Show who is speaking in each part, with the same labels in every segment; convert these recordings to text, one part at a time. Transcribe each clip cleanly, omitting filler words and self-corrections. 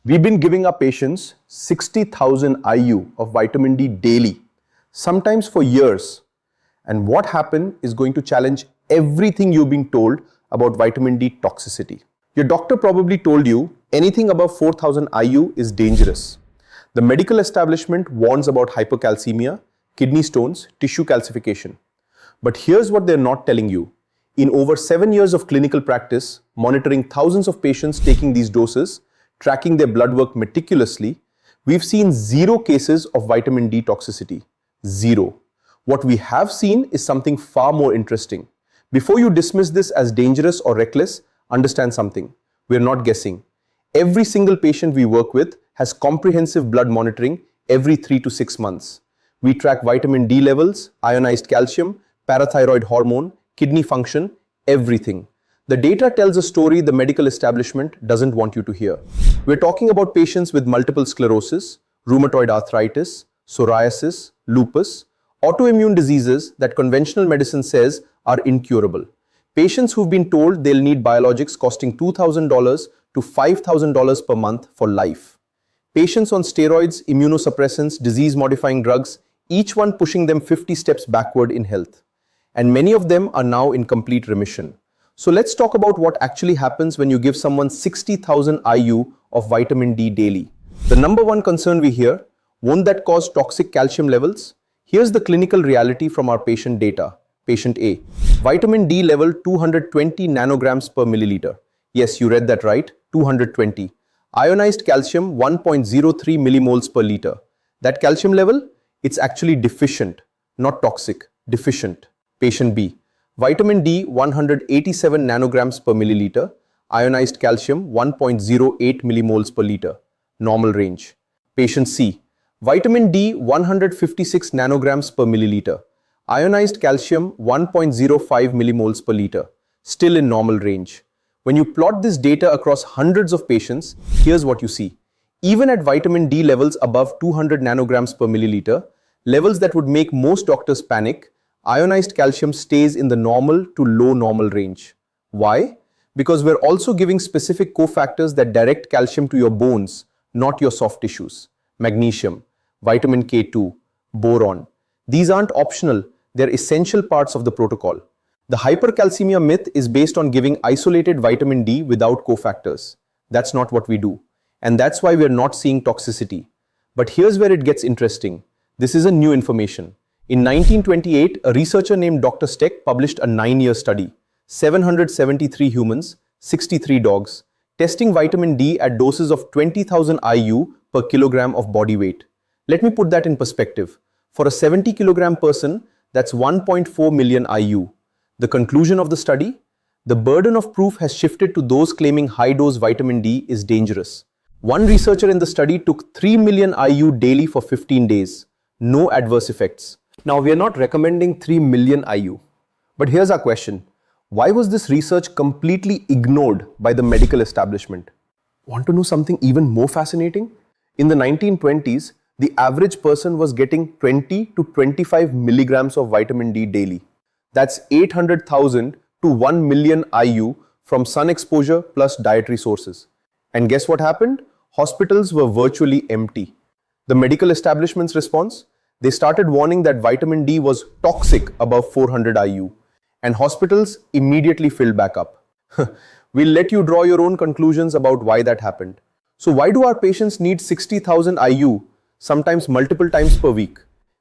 Speaker 1: We've been giving our patients 60,000 IU of vitamin D daily, sometimes for years. And what happened is going to challenge everything you've been told about vitamin D toxicity. Your doctor probably told you anything above 4,000 IU is dangerous. The medical establishment warns about hypercalcemia, kidney stones, tissue calcification. But here's what they're not telling you. In over 7 years of clinical practice, monitoring thousands of patients taking these doses, tracking their blood work meticulously, we've seen 0 cases of vitamin D toxicity. 0. What we have seen is something far more interesting. Before you dismiss this as dangerous or reckless, understand something. We're not guessing. Every single patient we work with has comprehensive blood monitoring every 3 to 6 months. We track vitamin D levels, ionized calcium, parathyroid hormone, kidney function, everything. The data tells a story the medical establishment doesn't want you to hear. We're talking about patients with multiple sclerosis, rheumatoid arthritis, psoriasis, lupus, autoimmune diseases that conventional medicine says are incurable. Patients who've been told they'll need biologics costing $2,000 to $5,000 per month for life. Patients on steroids, immunosuppressants, disease-modifying drugs, each one pushing them 50 steps backward in health. And many of them are now in complete remission. So let's talk about what actually happens when you give someone 60,000 IU of vitamin D daily. The number one concern we hear, won't that cause toxic calcium levels? Here's the clinical reality from our patient data. Patient A, vitamin D level 220 nanograms per milliliter. Yes, you read that right, 220. Ionized calcium 1.03 millimoles per liter. That calcium level, it's actually deficient, not toxic, deficient. Patient B, vitamin D 187 nanograms per milliliter, ionized calcium 1.08 millimoles per liter, normal range. Patient C, vitamin D 156 nanograms per milliliter, ionized calcium 1.05 millimoles per liter, still in normal range. When you plot this data across hundreds of patients, here's what you see. Even at vitamin D levels above 200 nanograms per milliliter, levels that would make most doctors panic, ionized calcium stays in the normal to low normal range. Why? Because we're also giving specific cofactors that direct calcium to your bones, not your soft tissues. Magnesium, vitamin K2, boron. These aren't optional, they're essential parts of the protocol. The hypercalcemia myth is based on giving isolated vitamin D without cofactors. That's not what we do. And that's why we're not seeing toxicity. But here's where it gets interesting. This isn't new information. In 1928, a researcher named Dr. Steck published a 9-year study, 773 humans, 63 dogs, testing vitamin D at doses of 20,000 IU per kilogram of body weight. Let me put that in perspective. For a 70 kilogram person, that's 1.4 million IU. The conclusion of the study? The burden of proof has shifted to those claiming high-dose vitamin D is dangerous. One researcher in the study took 3 million IU daily for 15 days. No adverse effects. Now, we are not recommending 3 million IU. But here's our question. Why was this research completely ignored by the medical establishment? Want to know something even more fascinating? In the 1920s, the average person was getting 20 to 25 milligrams of vitamin D daily. That's 800,000 to 1 million IU from sun exposure plus dietary sources. And guess what happened? Hospitals were virtually empty. The medical establishment's response? They started warning that vitamin D was toxic above 400 IU, and hospitals immediately filled back up. We'll let you draw your own conclusions about why that happened. So why do our patients need 60,000 IU, sometimes multiple times per week?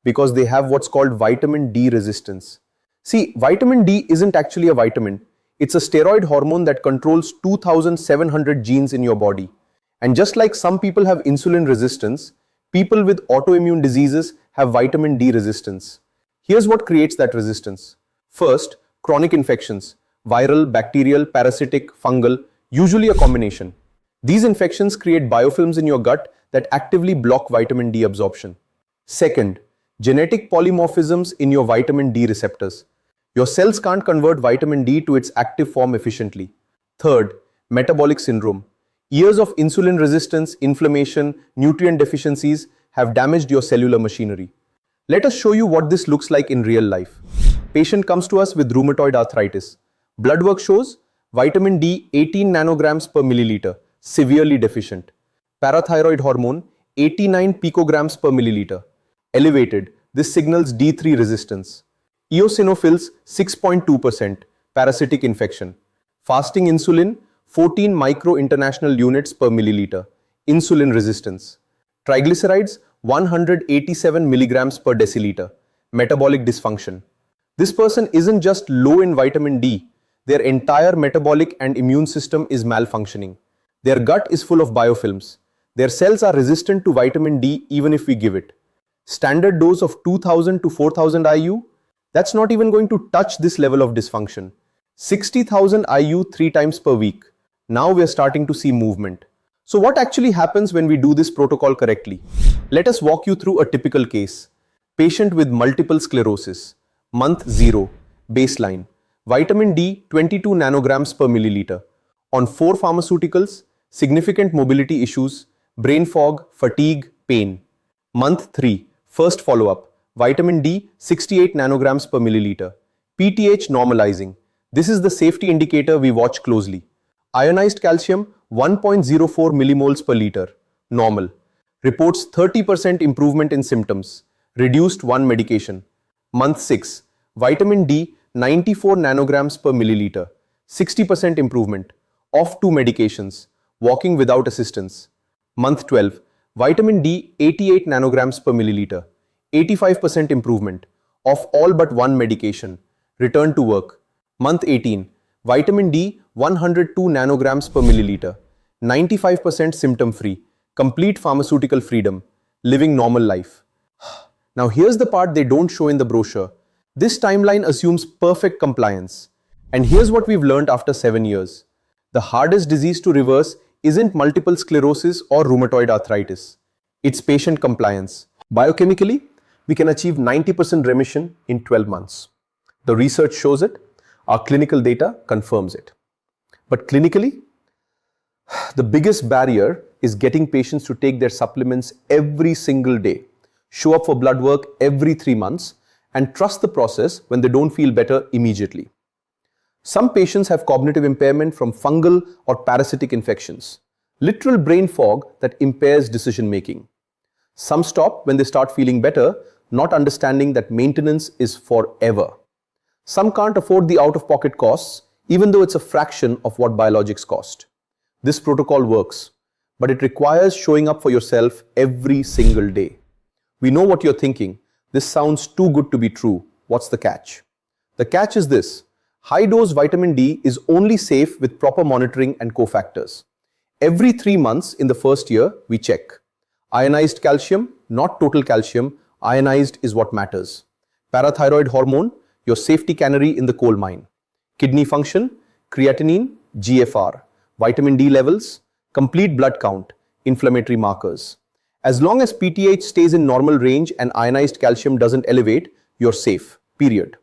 Speaker 1: Because they have what's called vitamin D resistance. See, vitamin D isn't actually a vitamin. It's a steroid hormone that controls 2,700 genes in your body. And just like some people have insulin resistance, people with autoimmune diseases have vitamin D resistance. Here's what creates that resistance. First, chronic infections, viral, bacterial, parasitic, fungal, usually a combination. These infections create biofilms in your gut that actively block vitamin D absorption. Second, genetic polymorphisms in your vitamin D receptors. Your cells can't convert vitamin D to its active form efficiently. Third, metabolic syndrome. Years of insulin resistance, inflammation, nutrient deficiencies have damaged your cellular machinery. Let us show you what this looks like in real life. Patient comes to us with rheumatoid arthritis. Blood work shows vitamin D 18 nanograms per milliliter, severely deficient. Parathyroid hormone 89 picograms per milliliter. Elevated, this signals D3 resistance. Eosinophils 6.2%, parasitic infection. Fasting insulin 14 micro international units per milliliter, insulin resistance. Triglycerides 187 milligrams per deciliter, metabolic dysfunction. This person isn't just low in vitamin D, their entire metabolic and immune system is malfunctioning. Their gut is full of biofilms. Their cells are resistant to vitamin D even if we give it. Standard dose of 2000 to 4000 IU, that's not even going to touch this level of dysfunction. 60,000 IU 3 times per week. Now we are starting to see movement. So what actually happens when we do this protocol correctly? Let us walk you through a typical case. Patient with multiple sclerosis. Month 0. Baseline. Vitamin D 22 nanograms per milliliter. On 4 pharmaceuticals, significant mobility issues, brain fog, fatigue, pain. Month 3. First follow-up. Vitamin D 68 nanograms per milliliter. PTH normalizing. This is the safety indicator we watch closely. Ionized calcium 1.04 millimoles per liter. Normal. Reports 30% improvement in symptoms. Reduced 1 medication. Month 6. Vitamin D 94 nanograms per milliliter. 60% improvement. Off 2 medications. Walking without assistance. Month 12. Vitamin D 88 nanograms per milliliter. 85% improvement. Off all but 1 medication. Return to work. Month 18. Vitamin D 102 nanograms per milliliter. 95% symptom-free. Complete pharmaceutical freedom. Living normal life. Now here's the part they don't show in the brochure. This timeline assumes perfect compliance. And here's what we've learned after 7 years. The hardest disease to reverse isn't multiple sclerosis or rheumatoid arthritis. It's patient compliance. Biochemically, we can achieve 90% remission in 12 months. The research shows it. Our clinical data confirms it. But clinically, the biggest barrier is getting patients to take their supplements every single day, show up for blood work every 3 months, and trust the process when they don't feel better immediately. Some patients have cognitive impairment from fungal or parasitic infections, literal brain fog that impairs decision making. Some stop when they start feeling better, not understanding that maintenance is forever. Some can't afford the out-of-pocket costs, even though it's a fraction of what biologics cost. This protocol works, but it requires showing up for yourself every single day. We know what you're thinking. This sounds too good to be true. What's the catch? The catch is this. High-dose vitamin D is only safe with proper monitoring and cofactors. Every 3 months in the first year, we check. Ionized calcium, not total calcium. Ionized is what matters. Parathyroid hormone, your safety canary in the coal mine. Kidney function, creatinine, GFR. Vitamin D levels, complete blood count, inflammatory markers. As long as PTH stays in normal range and ionized calcium doesn't elevate, you're safe, period.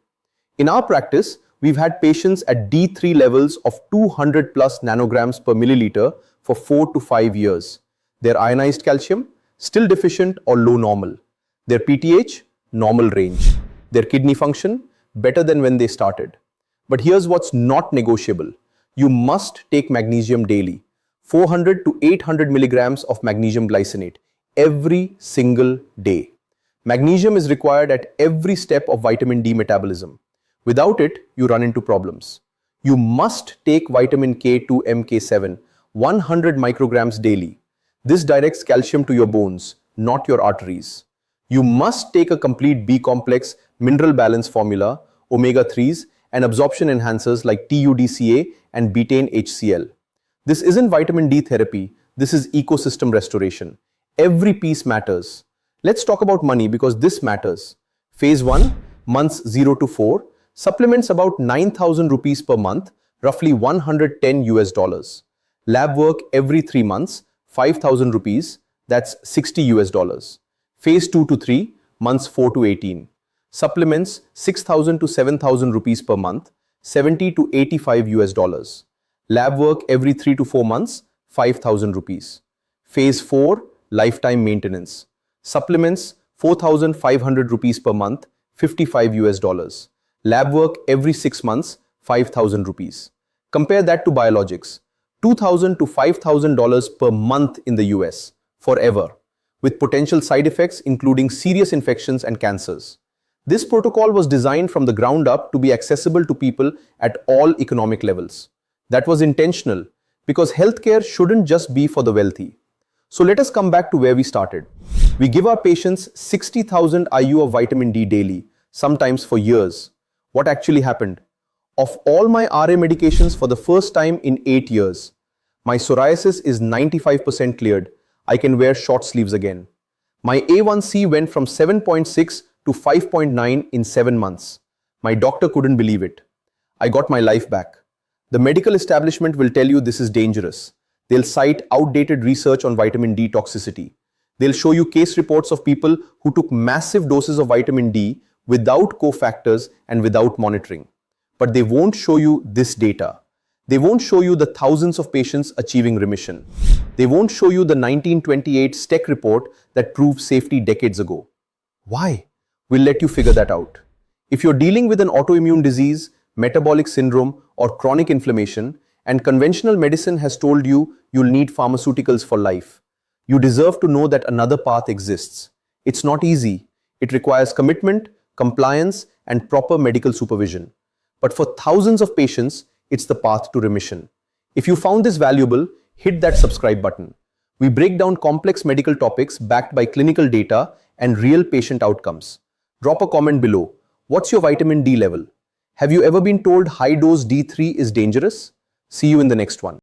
Speaker 1: In our practice, we've had patients at D3 levels of 200 plus nanograms per milliliter for 4 to 5 years. Their ionized calcium, still deficient or low normal. Their PTH, normal range. Their kidney function, better than when they started. But here's what's not negotiable. You must take magnesium daily. 400 to 800 milligrams of magnesium glycinate every single day. Magnesium is required at every step of vitamin D metabolism. Without it, you run into problems. You must take vitamin K2 MK7, 100 micrograms daily. This directs calcium to your bones, not your arteries. You must take a complete B complex mineral balance formula, omega-3s, and absorption enhancers like TUDCA and betaine HCl. This isn't vitamin D therapy, this is ecosystem restoration. Every piece matters. Let's talk about money because this matters. Phase 1, months 0 to 4, supplements about 9,000 rupees per month, roughly 110 US dollars. Lab work every 3 months, 5,000 rupees, that's 60 US dollars. Phase 2 to 3, months 4 to 18. Supplements 6,000 to 7,000 rupees per month, 70 to 85 US dollars. Lab work every 3 to 4 months, 5,000 rupees. Phase 4, lifetime maintenance. Supplements 4,500 rupees per month, 55 US dollars. Lab work every 6 months, 5,000 rupees. Compare that to biologics. $2,000 to $5,000 per month in the US, forever, with potential side effects including serious infections and cancers. This protocol was designed from the ground up to be accessible to people at all economic levels. That was intentional because healthcare shouldn't just be for the wealthy. So let us come back to where we started. We give our patients 60,000 IU of vitamin D daily, sometimes for years. What actually happened? Of all my RA medications for the first time in 8 years, my psoriasis is 95% cleared. I can wear short sleeves again. My A1C went from 7.6 to 5.9 in 7 months. My doctor couldn't believe it. I got my life back. The medical establishment will tell you this is dangerous. They'll cite outdated research on vitamin D toxicity. They'll show you case reports of people who took massive doses of vitamin D without cofactors and without monitoring. But they won't show you this data. They won't show you the thousands of patients achieving remission. They won't show you the 1928 Steck Report that proved safety decades ago. Why? We'll let you figure that out. If you're dealing with an autoimmune disease, metabolic syndrome, or chronic inflammation, and conventional medicine has told you you'll need pharmaceuticals for life, you deserve to know that another path exists. It's not easy. It requires commitment, compliance, and proper medical supervision. But for thousands of patients, it's the path to remission. If you found this valuable, hit that subscribe button. We break down complex medical topics backed by clinical data and real patient outcomes. Drop a comment below. What's your vitamin D level? Have you ever been told high dose D3 is dangerous? See you in the next one.